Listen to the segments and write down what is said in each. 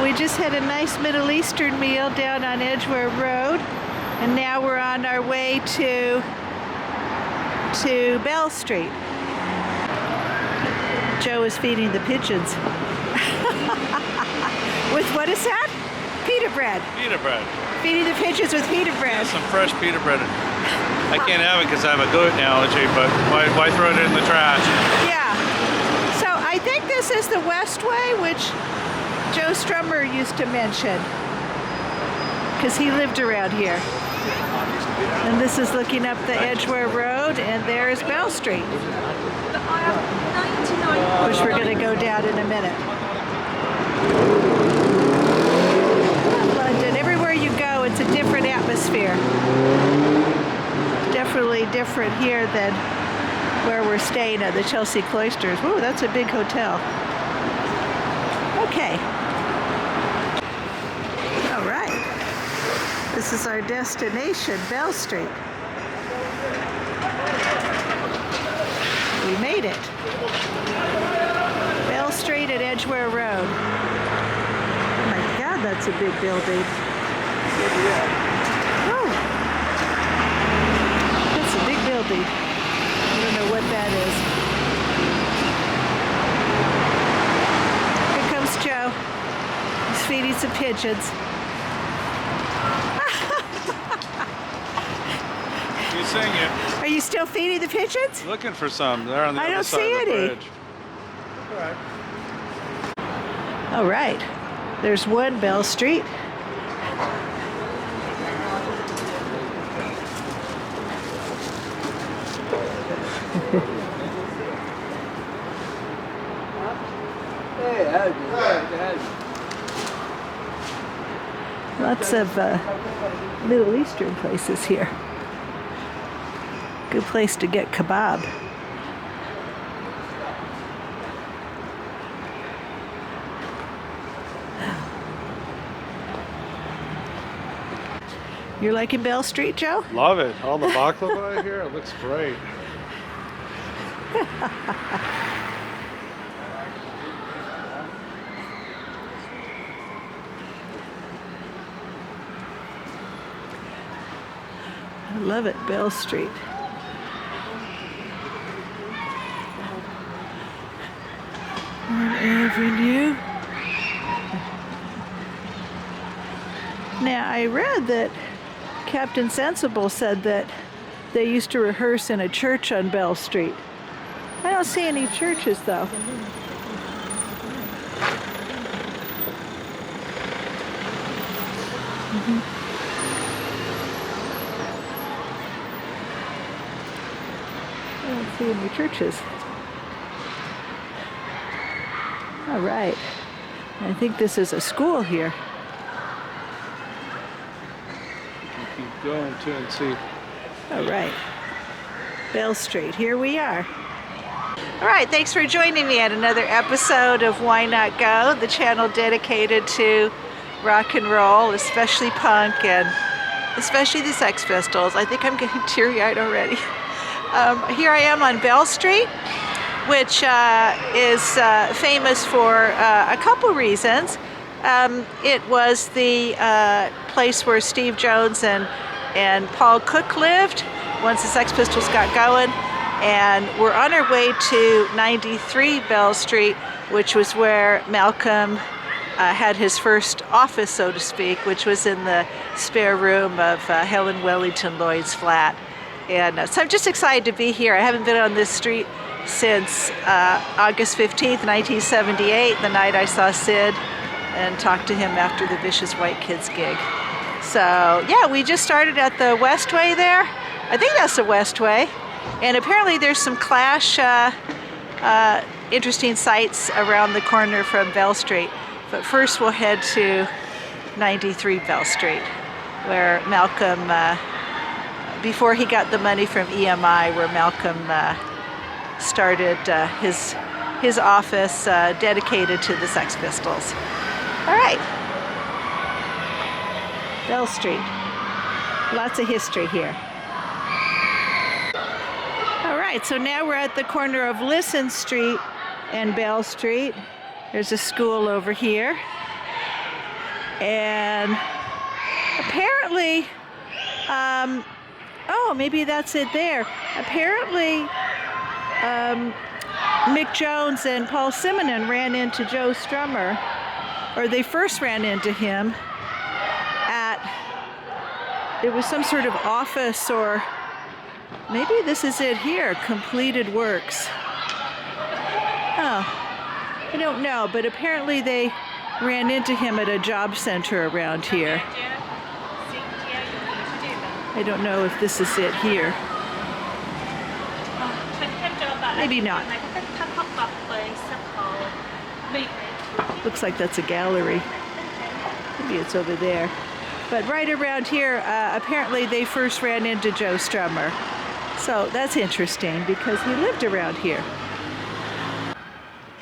So we just had a nice Middle Eastern meal down on Edgware Road, and now we're on our way to Bell Street. Joe is feeding the pigeons. With what is that? Pita bread. Pita bread. Feeding the pigeons with pita bread. Yeah, some fresh pita bread. I can't have it because I have a gluten allergy, but why throw it in the trash? Yeah. So I think this is the Westway, which Joe Strummer used to mention, because he lived around here. And this is looking up the Edgware Road, and there is Bell Street, which we're going to go down in a minute. London, everywhere you go, it's a different atmosphere. Definitely different here than where we're staying at the Chelsea Cloisters. Whoa, that's a big hotel. Okay. All right. This is our destination, Bell Street. We made it. Bell Street at Edgware Road. Oh my God, that's a big building. Oh, that's a big building. I don't know what that is. Here comes Joe. He's feeding some pigeons. You sing it. Are you still feeding the pigeons? Looking for some. They're on the other side of the bridge. All right. All right. There's one Bell Street. Lots of Middle Eastern places here. Good place to get kebab. You're liking Bell Street, Joe? Love it. All the baklava here, it looks great. I love it, Bell Street. Avenue. Now, I read that Captain Sensible said that they used to rehearse in a church on Bell Street. I don't see any churches, though. I don't see any churches. All right. I think this is a school here. Keep going to and see. All right. Bell Street, here we are. All right, thanks for joining me at another episode of Why Not Go, the channel dedicated to rock and roll, especially punk and especially the Sex Pistols. I think I'm getting teary-eyed already. Here I am on Bell Street, which is famous for a couple reasons. It was the place where Steve Jones and Paul Cook lived once the Sex Pistols got going, and we're on our way to 93 Bell Street, which was where Malcolm had his first office, so to speak, which was in the spare room of Helen Wellington-Lloyd's flat. And so I'm just excited to be here. I haven't been on this street since August 15th, 1978, the night I saw Sid and talked to him after the Vicious White Kids gig. So yeah, we just started at the Westway there. I think that's the Westway. And apparently there's some Clash interesting sights around the corner from Bell Street. But first we'll head to 93 Bell Street, where Malcolm, before he got the money from EMI, where Malcolm started his office dedicated to the Sex Pistols. All right. Bell Street. Lots of history here. All right, so now we're at the corner of Listen Street and Bell Street. There's a school over here. And apparently, oh, maybe that's it there. Apparently, Mick Jones and Paul Simonon ran into Joe Strummer, or they first ran into him at, it was some sort of office, or maybe this is it here, completed works. Oh, I don't know, but apparently they ran into him at a job center around here. I don't know if this is it here. Maybe not. Looks like that's a gallery. Maybe it's over there. But right around here, apparently they first ran into Joe Strummer. So that's interesting because he lived around here.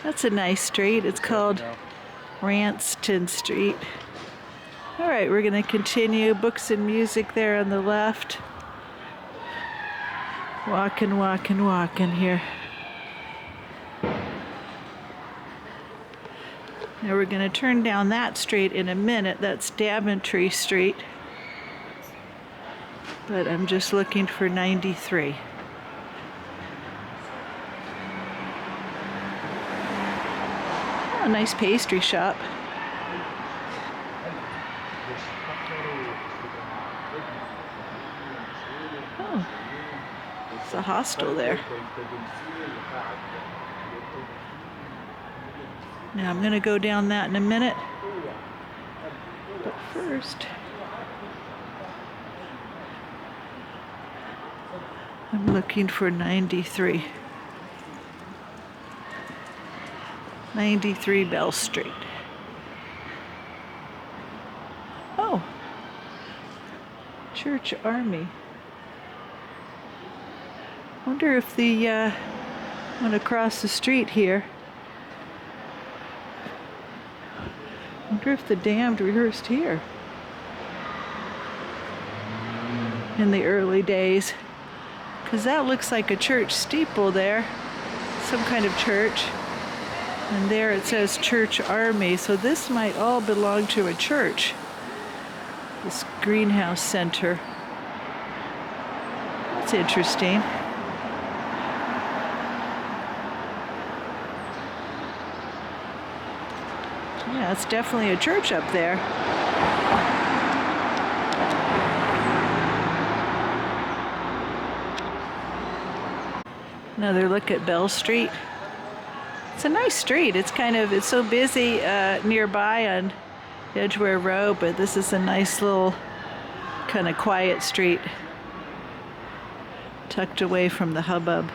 That's a nice street. It's called Ranston Street. All right, we're going to continue. Books and music there on the left. Walking, walking, walking here. Now we're going to turn down that street in a minute. That's Daventry Street. But I'm just looking for 93. Oh, a nice pastry shop. Oh, it's a hostel there. Now I'm going to go down that in a minute. But first, I'm looking for 93. 93 Bell Street. Oh, Church Army. Wonder if the one across the street here. Wonder if the Damned rehearsed here in the early days, because that looks like a church steeple there, some kind of church, and there it says Church Army, so this might all belong to a church, this greenhouse center. That's interesting. Yeah, it's definitely a church up there. Another look at Bell Street. It's a nice street. It's so busy nearby on Edgware Road, but this is a nice little kind of quiet street, tucked away from the hubbub.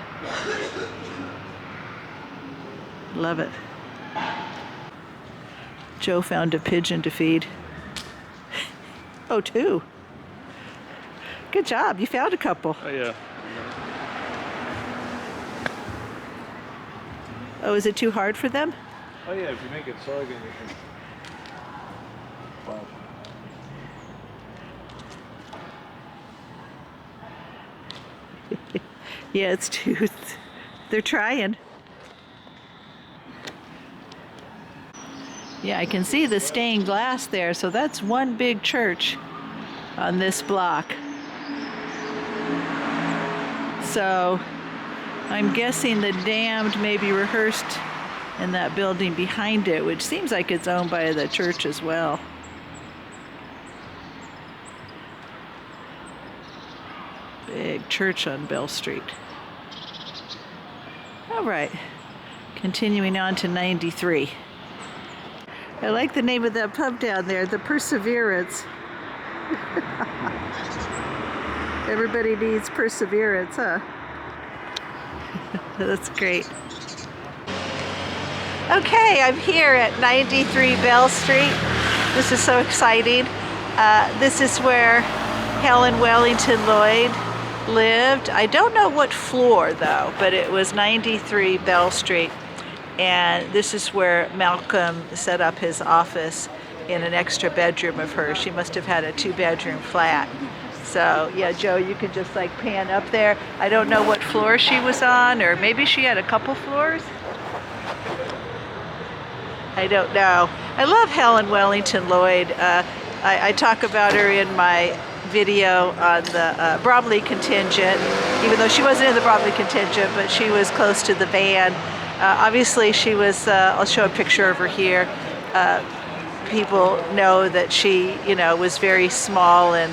Love it. Joe found a pigeon to feed. Oh, 2. Good job. You found a couple. Oh, yeah. Oh, is it too hard for them? Oh, yeah, if you make it soggy, you can... Wow. Yeah, it's too... They're trying. Yeah, I can see the stained glass there, so that's one big church on this block. So I'm guessing the Damned maybe rehearsed in that building behind it, which seems like it's owned by the church as well. Big church on Bell Street. All right, continuing on to 93. I like the name of that pub down there, the Perseverance. Everybody needs perseverance, huh? That's great. Okay, I'm here at 93 Bell Street. This is so exciting. This is where Helen Wellington-Lloyd lived. I don't know what floor though, but it was 93 Bell Street. And this is where Malcolm set up his office in an extra bedroom of hers. She must have had a 2-bedroom flat. So yeah, Joe, you can just like pan up there. I don't know what floor she was on, or maybe she had a couple floors. I don't know. I love Helen Wellington-Lloyd. I talk about her in my video on the Bromley contingent, even though she wasn't in the Bromley contingent, but she was close to the band. Obviously she was, I'll show a picture of her here. People know that she, was very small and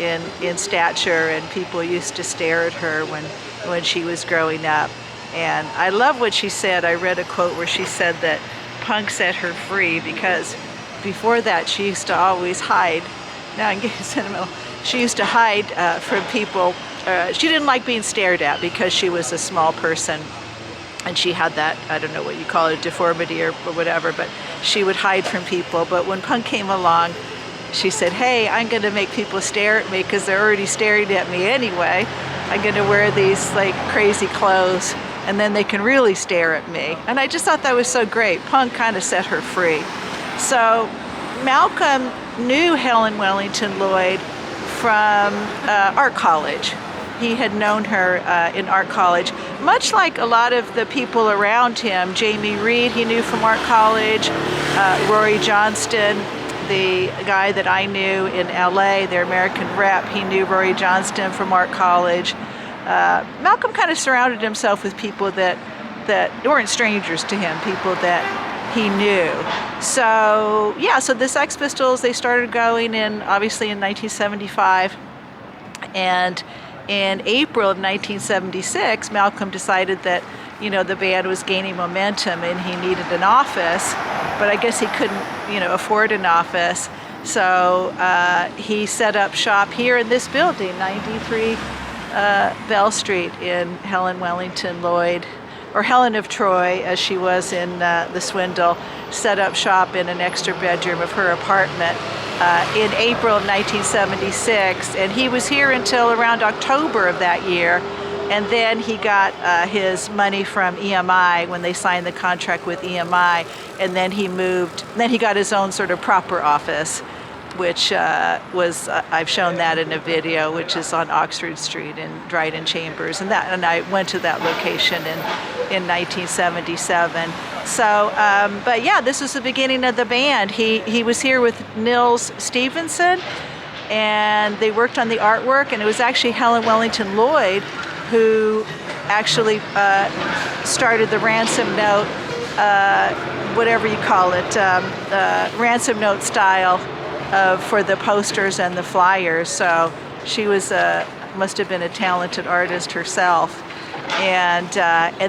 in stature, and people used to stare at her when she was growing up. And I love what she said. I read a quote where she said that punk set her free, because before that she used to always hide. Now I'm getting sentimental. She used to hide from people. She didn't like being stared at because she was a small person, and she had that, I don't know what you call it, deformity or whatever, but she would hide from people. But when punk came along, she said, hey, I'm going to make people stare at me because they're already staring at me anyway. I'm going to wear these like crazy clothes, and then they can really stare at me. And I just thought that was so great. Punk kind of set her free. So Malcolm knew Helen Wellington-Lloyd from art college. He had known her in art college, much like a lot of the people around him. Jamie Reed he knew from art college, Rory Johnston, the guy that I knew in LA, their American rep, he knew Rory Johnston from art college. Malcolm kind of surrounded himself with people that weren't strangers to him, people that he knew. So yeah, so the Sex Pistols, they started going obviously in 1975, and in April of 1976, Malcolm decided that, the band was gaining momentum and he needed an office, but I guess he couldn't, afford an office. So he set up shop here in this building, 93 Bell Street, in Helen Wellington-Lloyd, or Helen of Troy, as she was in The Swindle, set up shop in an extra bedroom of her apartment in April of 1976, and he was here until around October of that year, and then he got his money from EMI when they signed the contract with EMI, and then he got his own sort of proper office, which was, I've shown that in a video, which is on Oxford Street in Dryden Chambers, and I went to that location in 1977. So, but yeah, this was the beginning of the band. He was here with Nils Stevenson, and they worked on the artwork, and it was actually Helen Wellington-Lloyd who actually started the ransom note, whatever you call it, ransom note style for the posters and the flyers. So she was must have been a talented artist herself. And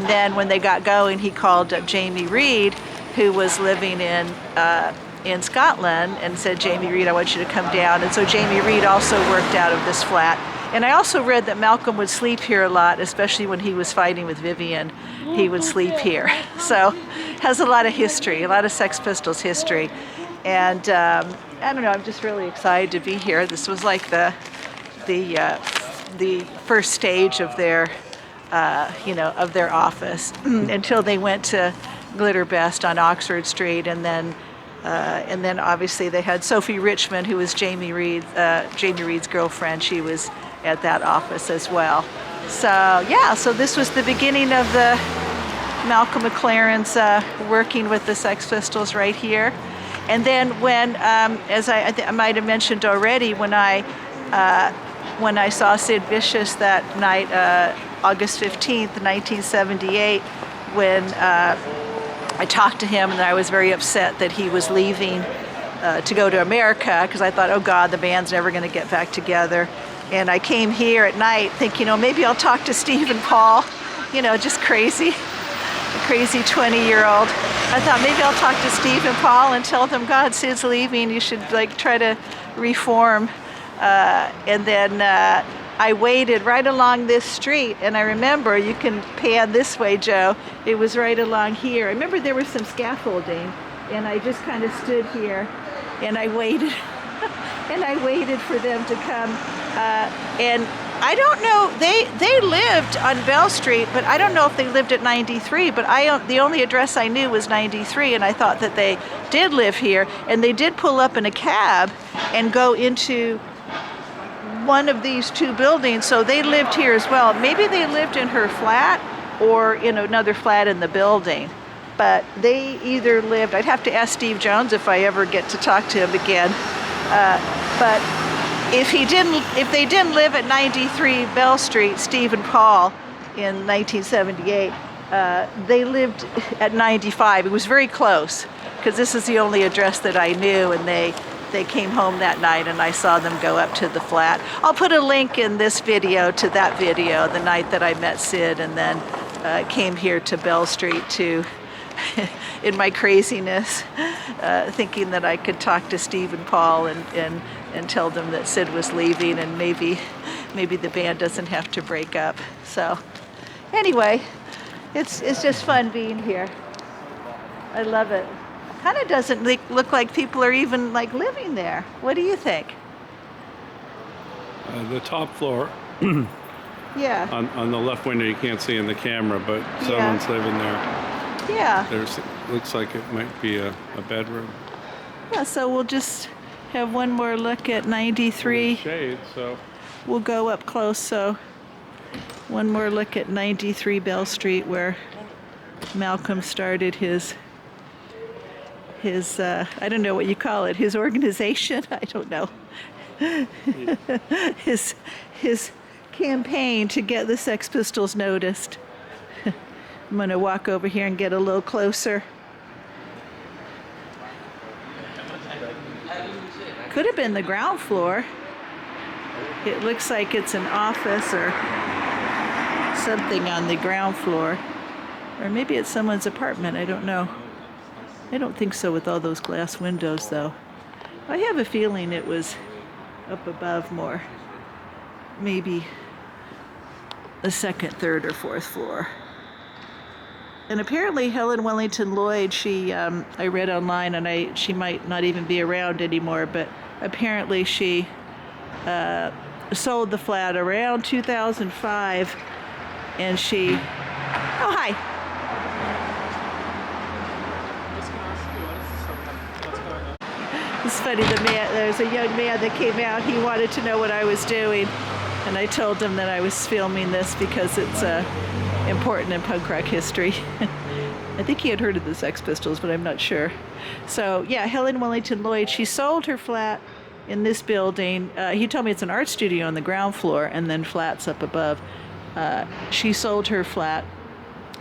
then when they got going, he called up Jamie Reed, who was living in Scotland, and said, Jamie Reed, I want you to come down. And so Jamie Reed also worked out of this flat. And I also read that Malcolm would sleep here a lot, especially when he was fighting with Vivian. He would sleep here. So has a lot of history, a lot of Sex Pistols history. And I don't know, I'm just really excited to be here. This was like the first stage of their of their office until they went to Glitter Best on Oxford Street, and then obviously they had Sophie Richmond, who was Jamie Reed's girlfriend. She was at that office as well. So yeah, so this was the beginning of the Malcolm McLaren's working with the Sex Pistols right here. And then when, as I might have mentioned already, when I saw Sid Vicious that night, August 15th, 1978, when I talked to him, and I was very upset that he was leaving to go to America, because I thought, oh God, the band's never going to get back together. And I came here at night thinking, maybe I'll talk to Steve and Paul, just crazy, a crazy 20-year-old. I thought maybe I'll talk to Steve and Paul and tell them, God, Sid's leaving, you should try to reform. And then I waited right along this street, and I remember, you can pan this way, Joe, it was right along here. I remember there was some scaffolding, and I just kind of stood here, and I waited, and I waited for them to come. And I don't know, they lived on Bell Street, but I don't know if they lived at 93, but the only address I knew was 93, and I thought that they did live here, and they did pull up in a cab and go into one of these two buildings, so they lived here as well. Maybe they lived in her flat or in another flat in the building. but they either lived, I'd have to ask Steve Jones if I ever get to talk to him again, but if they didn't live at 93 Bell Street, Steve and Paul, in 1978, they lived at 95. It was very close, because this is the only address that I knew, and they came home that night and I saw them go up to the flat. I'll put a link in this video to that video, the night that I met Sid and then came here to Bell Street to, in my craziness, thinking that I could talk to Steve and Paul and tell them that Sid was leaving and maybe the band doesn't have to break up. So anyway, it's just fun being here. I love it. Kind of doesn't look like people are even like living there. What do you think? The top floor. Yeah. On the left window, you can't see in the camera, but someone's living there. Yeah. Looks like it might be a bedroom. Yeah, so we'll just have one more look at 93. Shade, so. We'll go up close, so one more look at 93 Bell Street, where Malcolm started his I don't know what you call it, his organization, I don't know. his campaign to get the Sex Pistols noticed. I'm going to walk over here and get a little closer. Could have been the ground floor. It looks like it's an office or something on the ground floor. Or maybe it's someone's apartment, I don't know. I don't think so with all those glass windows, though. I have a feeling it was up above more. Maybe the second, third, or fourth floor. And apparently Helen Wellington-Lloyd, I read online, and she might not even be around anymore, but apparently she sold the flat around 2005, and she... Oh, hi. It's funny, there's a young man that came out, he wanted to know what I was doing, and I told him that I was filming this because it's important in punk rock history. I think he had heard of the Sex Pistols, but I'm not sure. So yeah, Helen Wellington-Lloyd, she sold her flat in this building. He told me it's an art studio on the ground floor and then flats up above. She sold her flat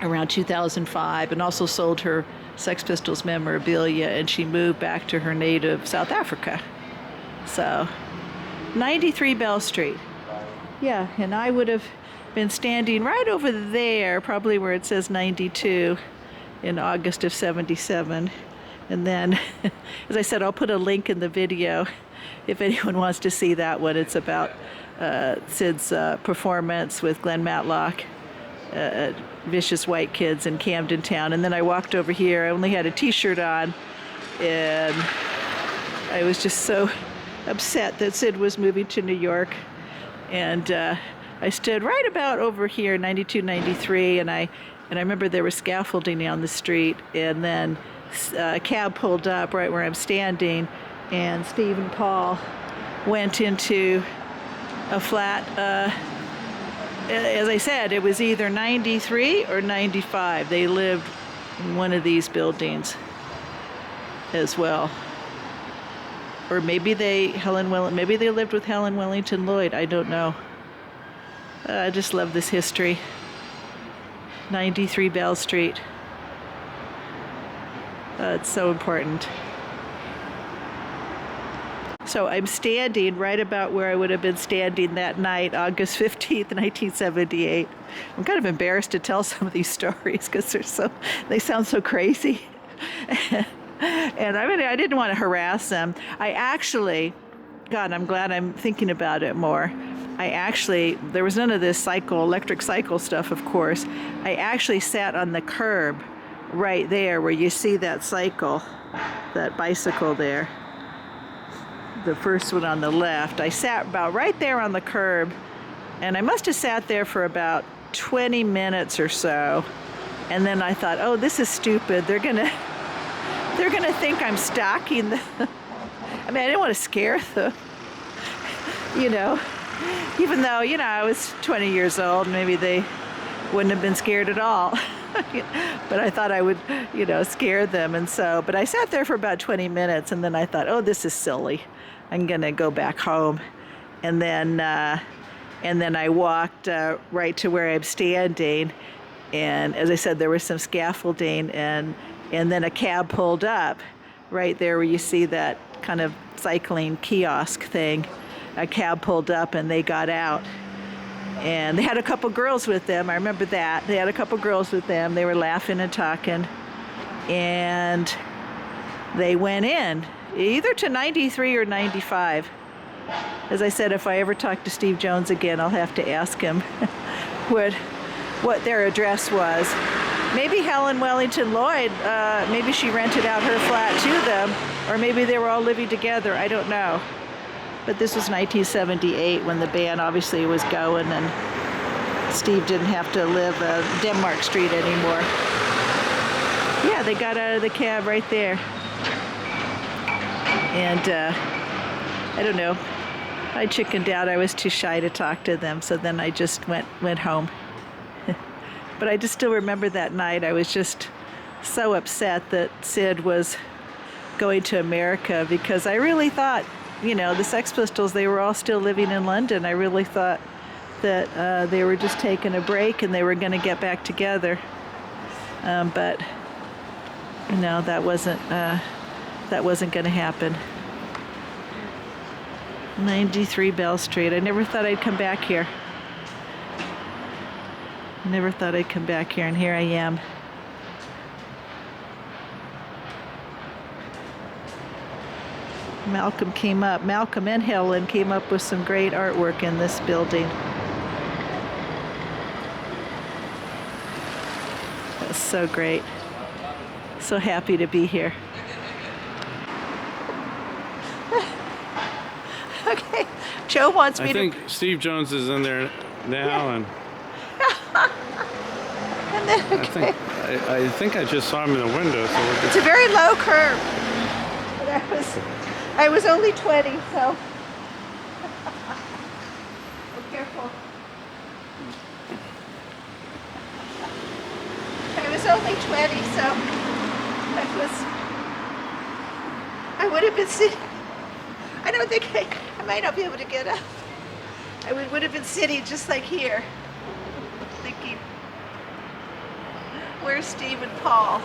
around 2005 and also sold her Sex Pistols memorabilia, and she moved back to her native South Africa. So 93 Bell Street. Yeah, and I would have been standing right over there, probably where it says 92, in August of 77. And then, as I said, I'll put a link in the video if anyone wants to see that one. It's about Sid's performance with Glenn Matlock, Vicious White Kids in Camden Town. And then I walked over here. I only had a t-shirt on, and I was just so upset that Sid was moving to New York. And I stood right about over here, 92, 93, and I remember there was scaffolding on the street, and then a cab pulled up right where I'm standing, and Steve and Paul went into a flat. As I said, it was either 93 or 95. They lived in one of these buildings as well. Or maybe they lived with Helen Wellington-Lloyd. I don't know. I just love this history. 93 Bell Street. It's so important. So I'm standing right about where I would have been standing that night, August 15th, 1978. I'm kind of embarrassed to tell some of these stories because they sound so crazy. And I didn't want to harass them. I'm glad I'm thinking about it more. There was none of this electric cycle stuff, of course. I actually sat on the curb right there where you see that bicycle there. The first one on the left. I sat about right there on the curb, and I must have sat there for about 20 minutes or so. And then I thought, oh, this is stupid. They're gonna think I'm stalking them. I mean, I didn't want to scare them, even though, I was 20 years old, maybe they wouldn't have been scared at all. But I thought I would, scare them. And so, but I sat there for about 20 minutes, and then I thought, oh, this is silly. I'm going to go back home. And then I walked right to where I'm standing. And as I said, there was some scaffolding, and then a cab pulled up right there where you see that kind of cycling kiosk thing. A cab pulled up, and they got out. And they had a couple girls with them. I remember that. They had a couple girls with them. They were laughing and talking. And they went in, either to 93 or 95. As I said, if I ever talk to Steve Jones again, I'll have to ask him what their address was. Maybe Helen Wellington-Lloyd, maybe she rented out her flat to them, or maybe they were all living together. I don't know. But this was 1978 when the band obviously was going, and Steve didn't have to live Denmark Street anymore. Yeah, they got out of the cab right there. And I don't know. I chickened out. I was too shy to talk to them, so then I just went home. But I just still remember that night. I was just so upset that Sid was going to America, because I really thought, the Sex Pistols, they were all still living in London. I really thought that they were just taking a break and they were going to get back together. But that wasn't going to happen. 93 Bell Street. I never thought I'd come back here. Never thought I'd come back here, and here I am. Malcolm and Helen came up with some great artwork in this building. That's so great. So happy to be here. Okay, Joe wants me to... I think Steve Jones is in there now, and and then, okay. I think I just saw him in the window. So it's a very low curve. But I was only 20, so be careful. I was only 20, so I would have been sitting. I don't think I might not be able to get up. I would have been sitting just like here, thinking, where's Steve and Paul?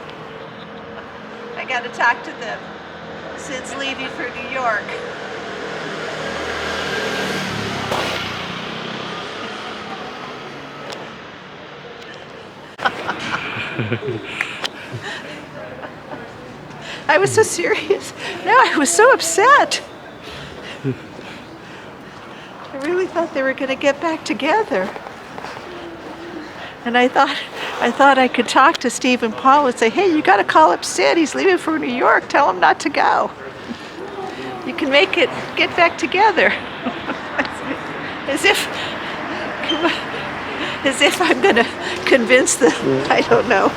I got to talk to them. Sid's leaving for New York. I was so serious. No, I was so upset. I really thought they were going to get back together. And I thought I could talk to Steve and Paul and say, hey, you got to call up Sid. He's leaving for New York. Tell him not to go. You can make it get back together. As if I'm going to convince them. I don't know.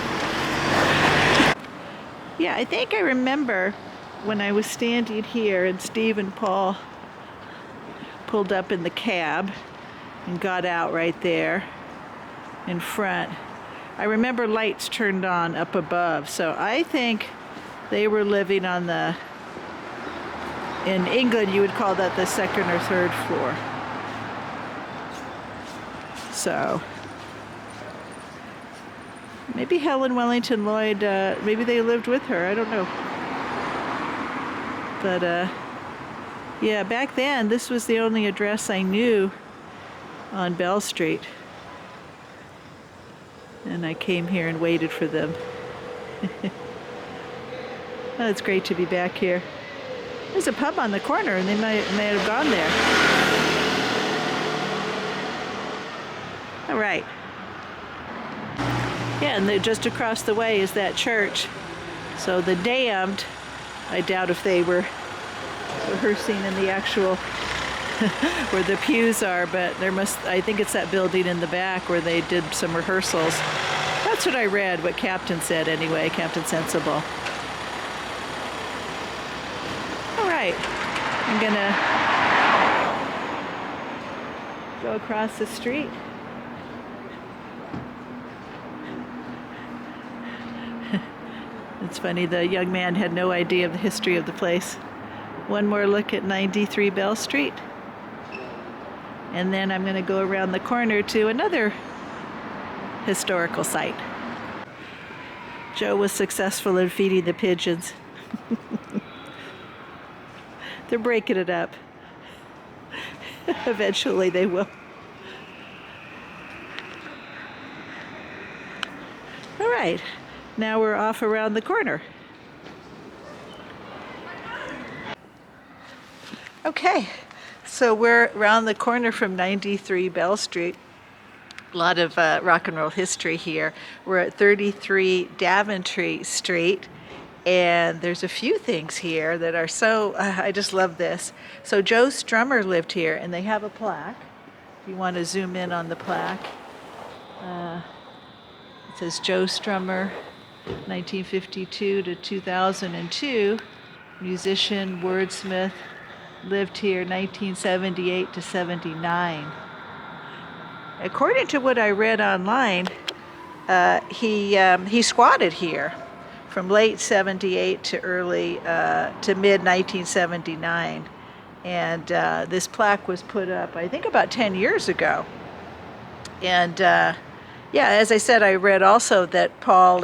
Yeah, I think I remember when I was standing here and Steve and Paul pulled up in the cab and got out right there in front. I remember lights turned on up above, so I think they were living on in England you would call that the second or third floor. So maybe Helen Wellington-Lloyd, maybe they lived with her, I don't know. But yeah, back then this was the only address I knew on Bell Street. And I came here and waited for them. Oh, it's great to be back here. There's a pub on the corner, and they might have gone there. All right. Yeah, and just across the way is that church. So the Damned, I doubt if they were rehearsing in the actual where the pews are, but I think it's that building in the back where they did some rehearsals. That's what I read, what Captain said anyway, Captain Sensible. All right, I'm gonna go across the street. It's funny, the young man had no idea of the history of the place. One more look at 93 Bell Street. And then I'm going to go around the corner to another historical site. Joe was successful in feeding the pigeons. They're breaking it up. Eventually they will. All right, now we're off around the corner. Okay, so we're around the corner from 93 Bell Street. A lot of rock and roll history here. We're at 33 Daventry Street, and there's a few things here that are so, I just love this. So Joe Strummer lived here, and they have a plaque. If you want to zoom in on the plaque, it says Joe Strummer, 1952 to 2002, musician, wordsmith, lived here 1978 to 79. According to what I read online, he squatted here from late 78 to early to mid 1979, and this plaque was put up, I think, about 10 years ago. And yeah, as I said, I read also that Paul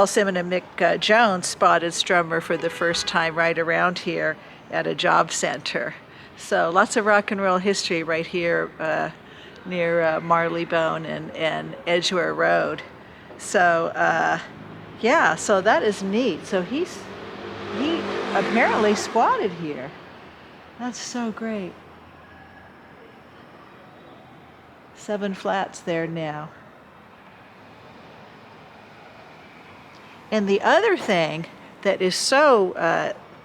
Simon and Mick Jones spotted Strummer for the first time right around here at a job center. So lots of rock and roll history right here near Marleybone and Edgware Road. So yeah, so that is neat. So he apparently squatted here. That's so great. 7 flats there now. And the other thing that is so,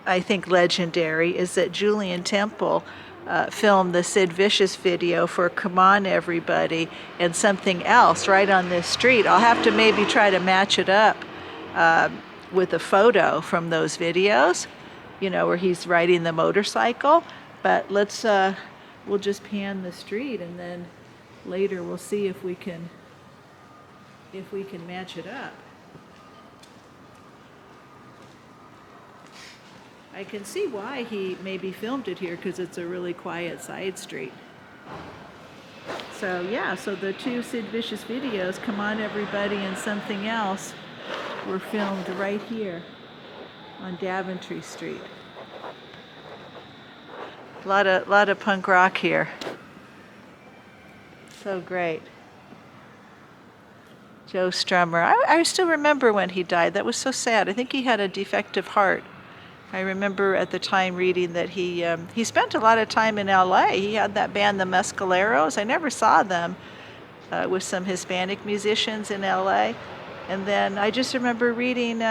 I think, legendary is that Julian Temple filmed the Sid Vicious video for Come On Everybody and something else right on this street. I'll have to maybe try to match it up with a photo from those videos, you know, where he's riding the motorcycle. But let's, we'll just pan the street, and then later we'll see if we can match it up. I can see why he maybe filmed it here, because it's a really quiet side street. So yeah, so the 2 Sid Vicious videos, Come On Everybody and something else, were filmed right here on Daventry Street. A lot of punk rock here. So great. Joe Strummer. I still remember when he died. That was so sad. I think he had a defective heart. I remember at the time reading that he spent a lot of time in LA. He had that band, the Mescaleros. I never saw them with some Hispanic musicians in LA. And then I just remember reading, he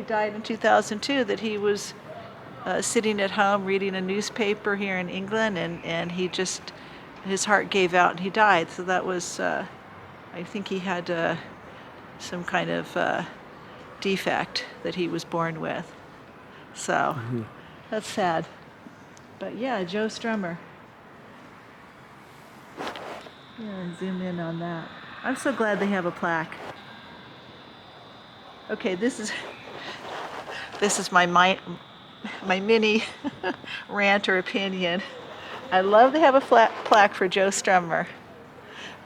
died in 2002, that he was sitting at home reading a newspaper here in England, and his heart gave out and he died. So that was, I think he had some kind of defect that he was born with. So that's sad. But yeah, Joe Strummer. Yeah, zoom in on that. I'm so glad they have a plaque. Okay, this is my mini rant or opinion. I love they have a plaque for Joe Strummer,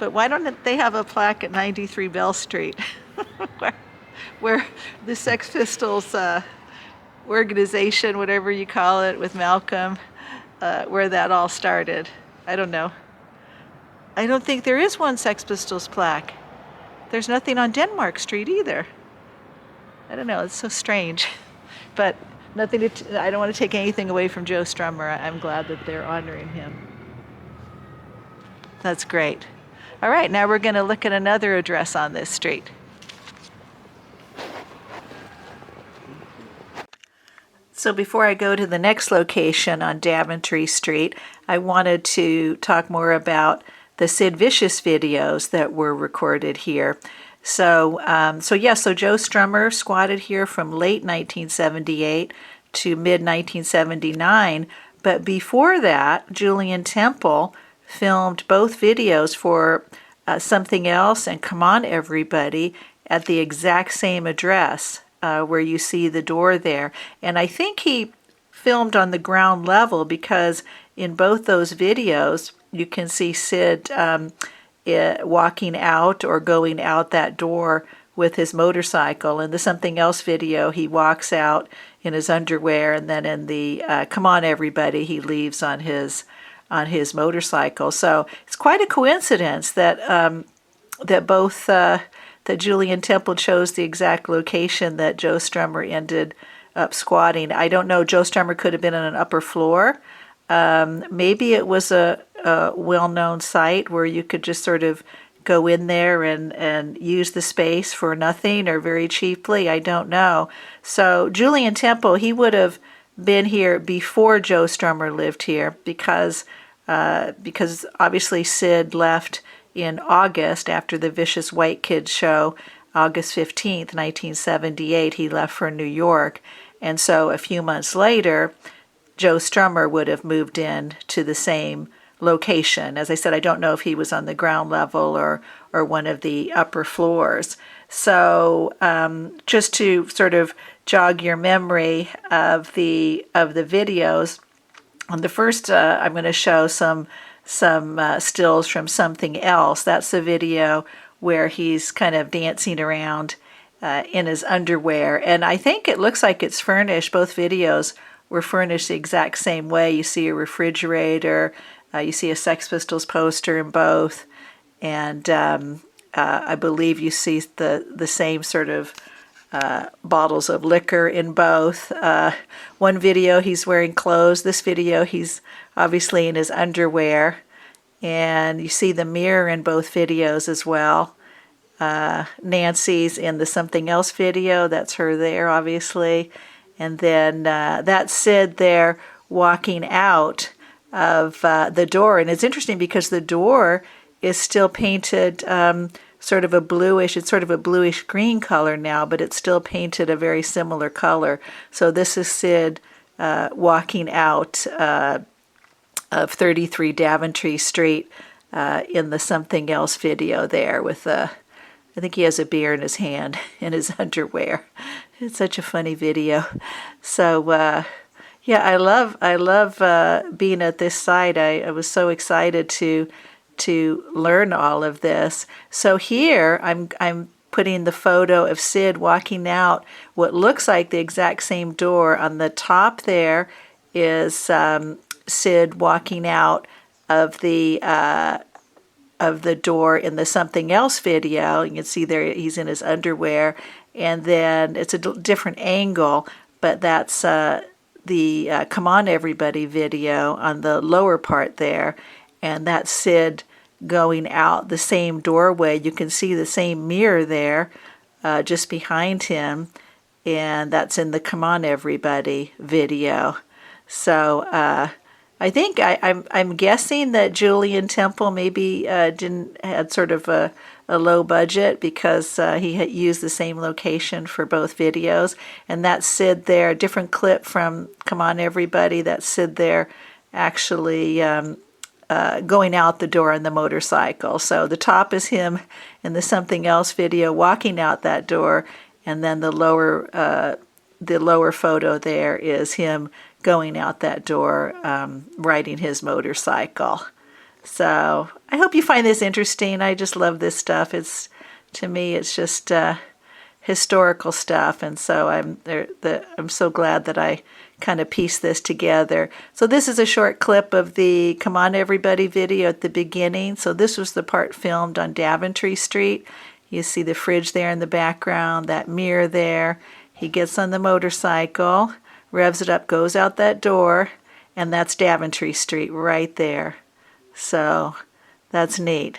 but why don't they have a plaque at 93 Bell Street, where the Sex Pistols organization, whatever you call it, with Malcolm, where that all started? I don't know. I don't think there is one Sex Pistols plaque. There's nothing on Denmark Street either. I don't know, it's so strange. But nothing I don't want to take anything away from Joe Strummer. I'm glad that they're honoring him. That's great. All right, now we're going to look at another address on this street. So before I go to the next location on Daventry Street, I wanted to talk more about the Sid Vicious videos that were recorded here. So Joe Strummer squatted here from late 1978 to mid 1979. But before that, Julian Temple filmed both videos for Something Else and Come On Everybody at the exact same address where you see the door there. And I think he filmed on the ground level, because in both those videos you can see Sid walking out or going out that door with his motorcycle. In the Something Else video, he walks out in his underwear, and then in the Come On Everybody, he leaves on his motorcycle. So it's quite a coincidence that that Julian Temple chose the exact location that Joe Strummer ended up squatting. I don't know. Joe Strummer could have been on an upper floor. Maybe it was a well-known site where you could just sort of go in there and use the space for nothing or very cheaply. I don't know. So Julian Temple, he would have been here before Joe Strummer lived here, because obviously Sid left in August after the Vicious White Kids show, August 15th, 1978. He left for New York. And so a few months later, Joe Strummer would have moved in to the same location. As I said, I don't know if he was on the ground level or one of the upper floors. So just to sort of jog your memory of the videos, on the first I'm going to show some stills from Something Else. That's the video where he's kind of dancing around in his underwear. And I think it looks like it's furnished. Both videos were furnished the exact same way. You see a refrigerator, you see a Sex Pistols poster in both, and I believe you see the same sort of bottles of liquor in both. One video he's wearing clothes. This video he's obviously in his underwear, and you see the mirror in both videos as well. Nancy's in the Something Else video. That's her there, obviously. And then that's Sid there walking out of the door. And it's interesting because the door is still painted sort of a bluish, it's sort of a bluish green color now, but it's still painted a very similar color. So this is Sid walking out of 33 Daventry Street in the Something Else video there with I think he has a beer in his hand in his underwear. It's such a funny video. So yeah, I love being at this site. I was so excited to learn all of this. So here I'm putting the photo of Sid walking out what looks like the exact same door. On the top there is Sid walking out of the door in the Something Else video. You can see there he's in his underwear, and then it's a different angle, but that's the Come On Everybody video on the lower part there, and that's Sid going out the same doorway. You can see the same mirror there just behind him, and that's in the Come On Everybody video. So I think I'm guessing that Julian Temple maybe had sort of a low budget, because he had used the same location for both videos. And that's Sid there, a different clip from Come On Everybody. That's Sid there actually going out the door on the motorcycle. So the top is him in the Something Else video walking out that door, and then the lower photo there is him going out that door riding his motorcycle. So I hope you find this interesting. I just love this stuff. To me it's just historical stuff, and so I'm so glad that I kind of pieced this together. So this is a short clip of the Come On Everybody video at the beginning. So this was the part filmed on Daventry Street. You see the fridge there in the background, that mirror there. He gets on the motorcycle, revs it up, goes out that door, and that's Daventry Street right there. So that's neat.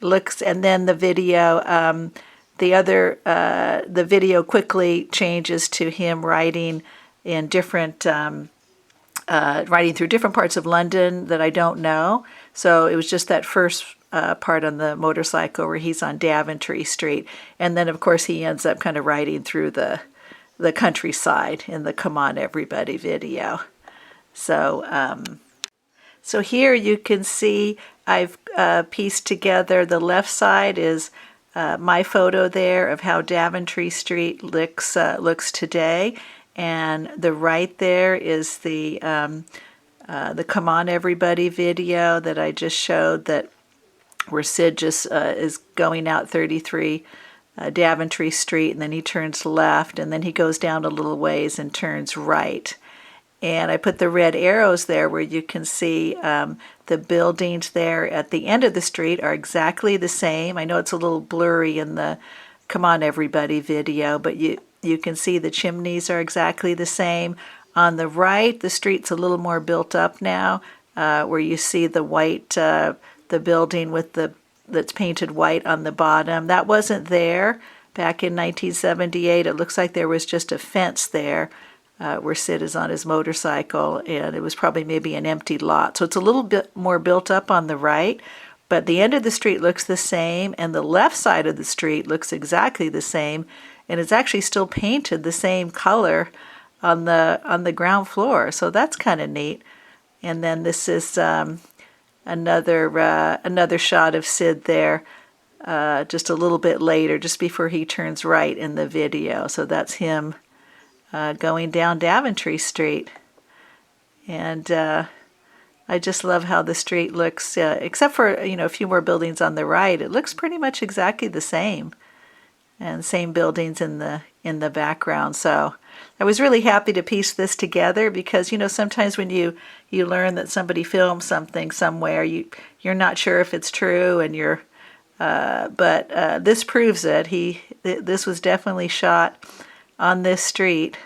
And then the video, the video quickly changes to him riding in riding through different parts of London that I don't know. So it was just that first part on the motorcycle where he's on Daventry Street, and then of course he ends up kind of riding through the countryside in the Come On Everybody video. So so here you can see I've pieced together the left side is my photo there of how Daventry Street looks today, and the right there is the Come On Everybody video that I just showed, that where Sid just is going out 33 Daventry Street, and then he turns left, and then he goes down a little ways and turns right. And I put the red arrows there where you can see the buildings there at the end of the street are exactly the same. I know it's a little blurry in the Come On Everybody video, but you can see the chimneys are exactly the same. On the right, the street's a little more built up now, where you see the white, the building with that's painted white on the bottom. That wasn't there back in 1978. It looks like there was just a fence there where Sid is on his motorcycle, and it was probably maybe an empty lot. So it's a little bit more built up on the right, but the end of the street looks the same, and the left side of the street looks exactly the same, and it's actually still painted the same color on the ground floor. So that's kind of neat. And then this is another shot of Sid there, just a little bit later, just before he turns right in the video. So that's him going down Daventry Street. And I just love how the street looks, except for a few more buildings on the right. It looks pretty much exactly the same, and same buildings in the background. So I was really happy to piece this together, because sometimes when you learn that somebody filmed something somewhere, you're not sure if it's true, and but this proves it. This was definitely shot on this street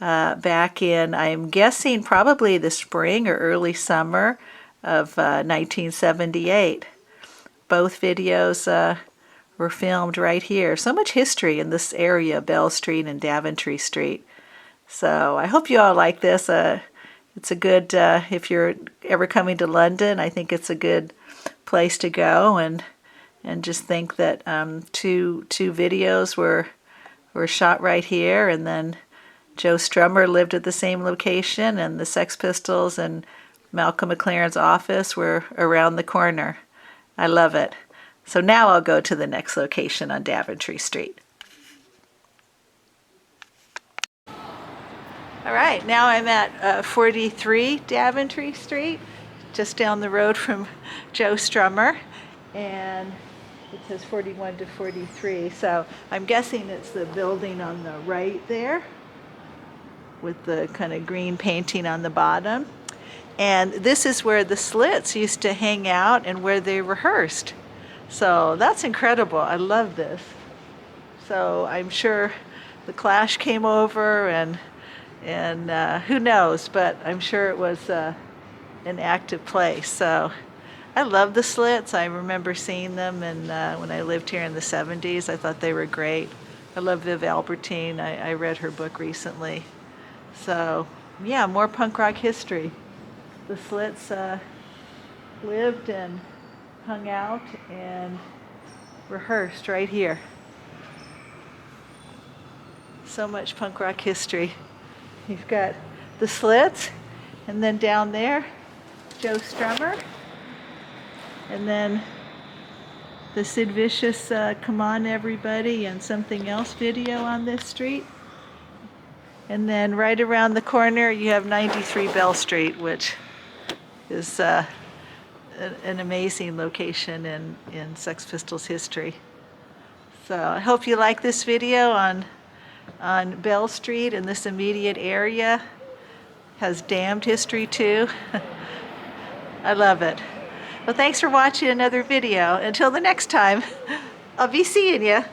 back in, I'm guessing, probably the spring or early summer of 1978. Both videos were filmed right here. So much history in this area, Bell Street and Daventry Street. So I hope you all like this. It's a good, if you're ever coming to London, I think it's a good place to go, and just think that two videos were shot right here, and then Joe Strummer lived at the same location, and the Sex Pistols and Malcolm McLaren's office were around the corner. I love it. So now I'll go to the next location on Daventry Street. All right, now I'm at 43 Daventry Street, just down the road from Joe Strummer, and it says 41 to 43, so I'm guessing it's the building on the right there with the kind of green painting on the bottom. And this is where the Slits used to hang out and where they rehearsed. So that's incredible. I love this. So I'm sure the Clash came over, and who knows, but I'm sure it was an active place. So I love the Slits. I remember seeing them, and when I lived here in the 70s, I thought they were great. I love Viv Albertine. I read her book recently. So yeah, more punk rock history. The Slits lived and hung out and rehearsed right here. So much punk rock history. You've got the Slits, and then down there, Joe Strummer, and then the Sid Vicious Come On Everybody and Something Else video on this street. And then right around the corner, you have 93 Bell Street, which is an amazing location in Sex Pistols history. So I hope you like this video on Bell Street and this immediate area. Has damned history too. I love it. Well, thanks for watching another video. Until the next time, I'll be seeing you.